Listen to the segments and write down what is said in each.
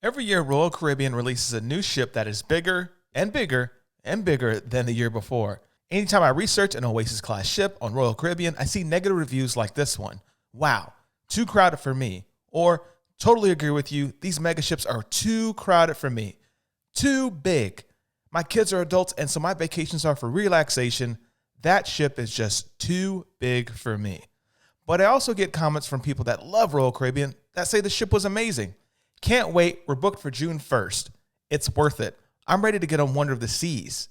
Every year, Royal Caribbean releases a new ship that is bigger and bigger and bigger than the year before. Anytime I research an Oasis class ship on Royal Caribbean, I see negative reviews like this one. Wow, too crowded for me. Or, totally agree with you, these mega ships are too crowded for me. Too big. My kids are adults and so my vacations are for relaxation. That ship is just too big for me. But I also get comments from people that love Royal Caribbean that say the ship was amazing. Can't wait, we're booked for June 1st. It's worth it. I'm ready to get on Wonder of the Seas.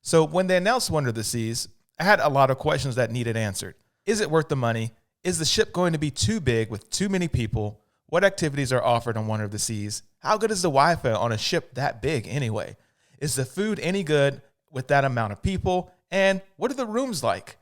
So when they announced Wonder of the Seas, I had a lot of questions that needed answered. Is it worth the money? Is the ship going to be too big with too many people? What activities are offered on Wonder of the Seas? How good is the Wi-Fi on a ship that big anyway? Is the food any good with that amount of people? And what are the rooms like?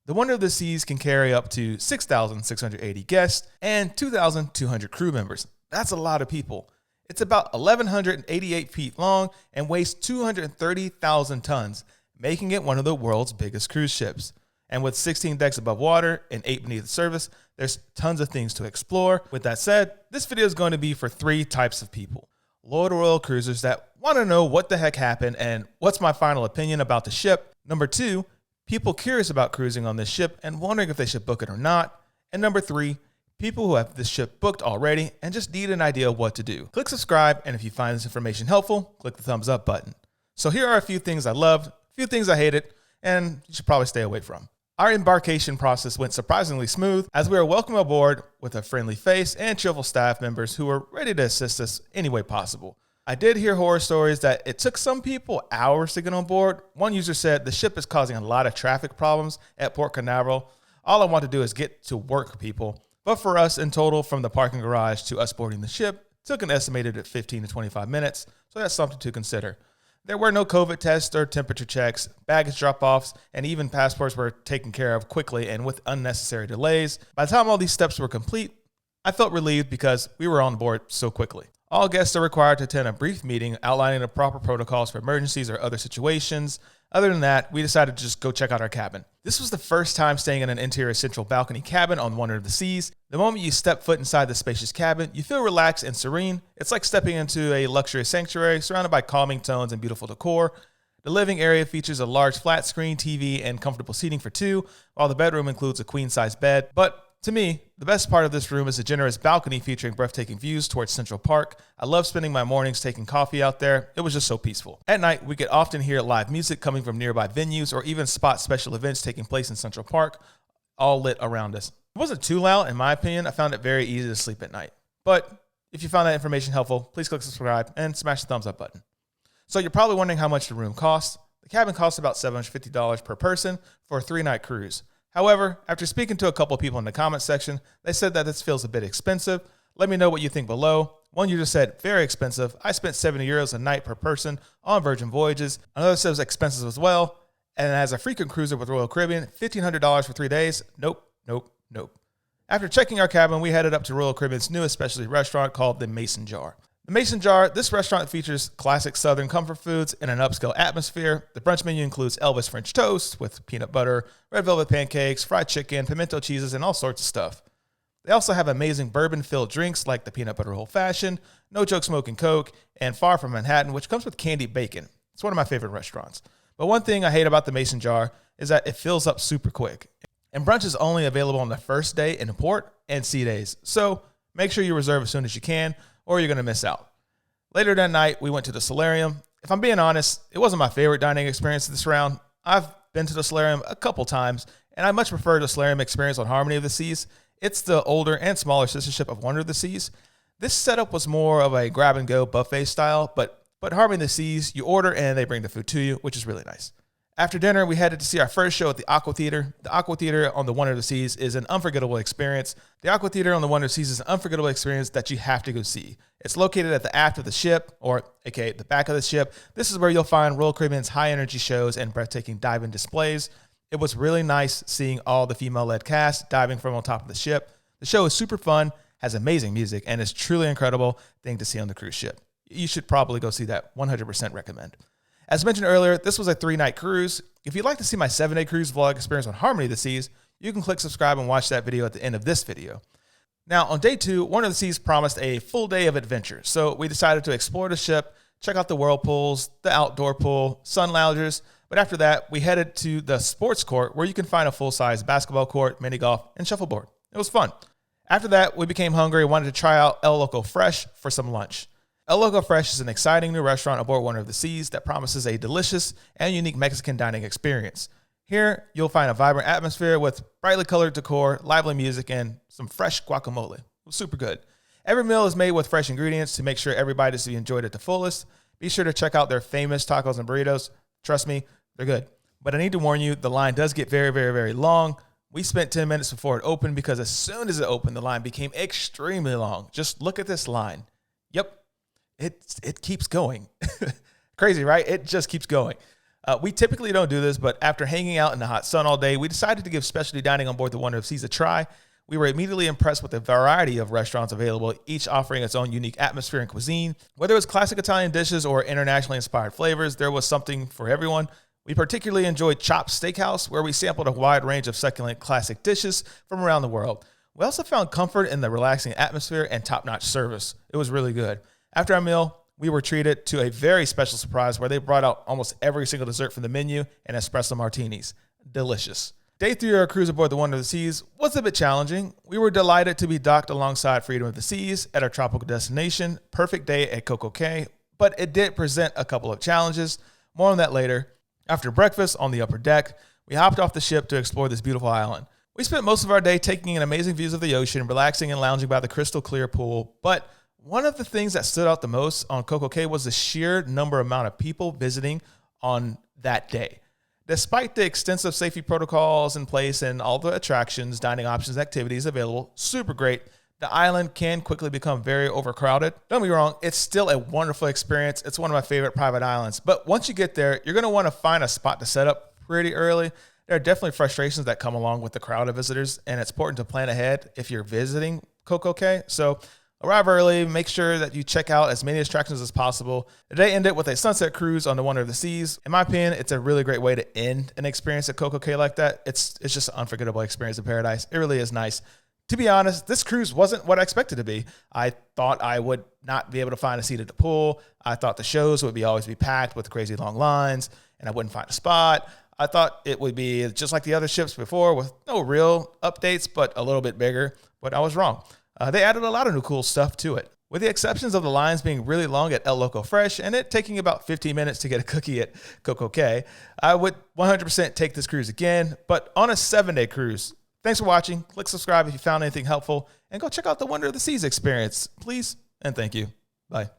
The Wonder of the Seas can carry up to 6,680 guests and 2,200 crew members. That's a lot of people. It's about 1,188 feet long and weighs 230,000 tons, making it one of the world's biggest cruise ships. And with 16 decks above water and 8 beneath the surface, there's tons of things to explore. With that said, this video is going to be for 3 types of people. Loyal Royal cruisers that want to know what the heck happened and what's my final opinion about the ship. Number 2, people curious about cruising on this ship and wondering if they should book it or not. And number 3, people who have this ship booked already and just need an idea of what to do. Click subscribe, and if you find this information helpful, click the thumbs up button. So here are a few things I loved, a few things I hated, and you should probably stay away from. Our embarkation process went surprisingly smooth as we were welcomed aboard with a friendly face and cheerful staff members who were ready to assist us any way possible. I did hear horror stories that it took some people hours to get on board. One user said the ship is causing a lot of traffic problems at Port Canaveral. All I want to do is get to work, people. But for us, in total, from the parking garage to us boarding the ship, took an estimated 15 to 25 minutes, so that's something to consider. There were no COVID tests or temperature checks, baggage drop-offs, and even passports were taken care of quickly and with unnecessary delays. By the time all these steps were complete, I felt relieved because we were on board so quickly. All guests are required to attend a brief meeting outlining the proper protocols for emergencies or other situations. Other than that, we decided to just go check out our cabin. This was the first time staying in an interior central balcony cabin on Wonder of the Seas. The moment you step foot inside the spacious cabin, you feel relaxed and serene. It's like stepping into a luxurious sanctuary surrounded by calming tones and beautiful decor. The living area features a large flat screen TV and comfortable seating for 2, while the bedroom includes a queen-size bed. But to me, the best part of this room is a generous balcony featuring breathtaking views towards Central Park. I love spending my mornings taking coffee out there. It was just so peaceful. At night, we could often hear live music coming from nearby venues or even spot special events taking place in Central Park, all lit around us. It wasn't too loud, in my opinion. I found it very easy to sleep at night. But if you found that information helpful, please click subscribe and smash the thumbs up button. So you're probably wondering how much the room costs. The cabin costs about $750 per person for a 3-night cruise. However, after speaking to a couple of people in the comments section, they said that this feels a bit expensive. Let me know what you think below. One user said, very expensive. I spent 70 euros a night per person on Virgin Voyages. Another says expensive as well. And as a frequent cruiser with Royal Caribbean, $1,500 for 3 days. Nope, nope, nope. After checking our cabin, we headed up to Royal Caribbean's newest specialty restaurant called the Mason Jar. The Mason Jar, this restaurant features classic Southern comfort foods in an upscale atmosphere. The brunch menu includes Elvis French toast with peanut butter, red velvet pancakes, fried chicken, pimento cheeses, and all sorts of stuff. They also have amazing bourbon-filled drinks like the peanut butter old-fashioned, no joke smoking Coke, and Far From Manhattan, which comes with candied bacon. It's one of my favorite restaurants. But one thing I hate about the Mason Jar is that it fills up super quick. And brunch is only available on the first day in port and sea days. So make sure you reserve as soon as you can, or you're going to miss out. Later that night, we went to the solarium. If I'm being honest, it wasn't my favorite dining experience this round. I've been to the solarium a couple times, and I much prefer the solarium experience on Harmony of the Seas. It's the older and smaller sister ship of Wonder of the Seas. This setup was more of a grab-and-go buffet style, but Harmony of the Seas, you order and they bring the food to you, which is really nice. After dinner, we headed to see our first show at the Aqua Theater. The Aqua Theater on the Wonder of the Seas is an unforgettable experience. The Aqua Theater on the Wonder of the Seas is an unforgettable experience that you have to go see. It's located at the aft of the ship, or aka the back of the ship. This is where you'll find Royal Caribbean's high-energy shows and breathtaking dive-in displays. It was really nice seeing all the female-led cast diving from on top of the ship. The show is super fun, has amazing music, and is truly incredible thing to see on the cruise ship. You should probably go see that. 100% recommend. As mentioned earlier, this was a 3-night cruise. If you'd like to see my 7-day cruise vlog experience on Harmony of the Seas, you can click subscribe and watch that video at the end of this video. Now, on day 2, Wonder of the Seas promised a full day of adventure, so we decided to explore the ship, check out the whirlpools, the outdoor pool, sun loungers, but after that, we headed to the sports court where you can find a full-size basketball court, mini golf, and shuffleboard. It was fun. After that, we became hungry and wanted to try out El Loco Fresh for some lunch. El Loco Fresh is an exciting new restaurant aboard Wonder of the Seas that promises a delicious and unique Mexican dining experience. Here, you'll find a vibrant atmosphere with brightly colored decor, lively music, and some fresh guacamole. It was super good. Every meal is made with fresh ingredients to make sure every bite is to be enjoyed at the fullest. Be sure to check out their famous tacos and burritos. Trust me, they're good. But I need to warn you, the line does get very, very, very long. We spent 10 minutes before it opened because as soon as it opened, the line became extremely long. Just look at this line. Yep, it keeps going. Crazy, right? It just keeps going. We typically don't do this, but after hanging out in the hot sun all day, we decided to give specialty dining on board the Wonder of the Seas a try. We were immediately impressed with the variety of restaurants available, each offering its own unique atmosphere and cuisine. Whether it was classic Italian dishes or internationally inspired flavors, there was something for everyone. We particularly enjoyed Chopped Steakhouse, where we sampled a wide range of succulent classic dishes from around the world. We also found comfort in the relaxing atmosphere and top-notch service. It was really good. After our meal, we were treated to a very special surprise where they brought out almost every single dessert from the menu and espresso martinis. Delicious. Day 3 of our cruise aboard the Wonder of the Seas was a bit challenging. We were delighted to be docked alongside Freedom of the Seas at our tropical destination. Perfect day at Coco Cay, but it did present a couple of challenges. More on that later. After breakfast on the upper deck, we hopped off the ship to explore this beautiful island. We spent most of our day taking in amazing views of the ocean, relaxing and lounging by the crystal clear pool, but one of the things that stood out the most on Coco Cay was the sheer amount of people visiting on that day. Despite the extensive safety protocols in place and all the attractions, dining options, activities available, super great, the island can quickly become very overcrowded. Don't be wrong, it's still a wonderful experience. It's one of my favorite private islands. But once you get there, you're going to want to find a spot to set up pretty early. There are definitely frustrations that come along with the crowd of visitors, and it's important to plan ahead if you're visiting Coco Cay. So arrive early, make sure that you check out as many attractions as possible. The day ended with a sunset cruise on the Wonder of the Seas. In my opinion, it's a really great way to end an experience at Coco Cay like that. It's just an unforgettable experience in paradise. It really is nice. To be honest, this cruise wasn't what I expected to be. I thought I would not be able to find a seat at the pool. I thought the shows would always be packed with crazy long lines, and I wouldn't find a spot. I thought it would be just like the other ships before with no real updates, but a little bit bigger. But I was wrong. They added a lot of new cool stuff to it. With the exceptions of the lines being really long at El Loco Fresh and it taking about 15 minutes to get a cookie at Coco Cay, I would 100% take this cruise again, but on a 7-day cruise. Thanks for watching. Click subscribe if you found anything helpful, and go check out the Wonder of the Seas experience, please, and thank you. Bye.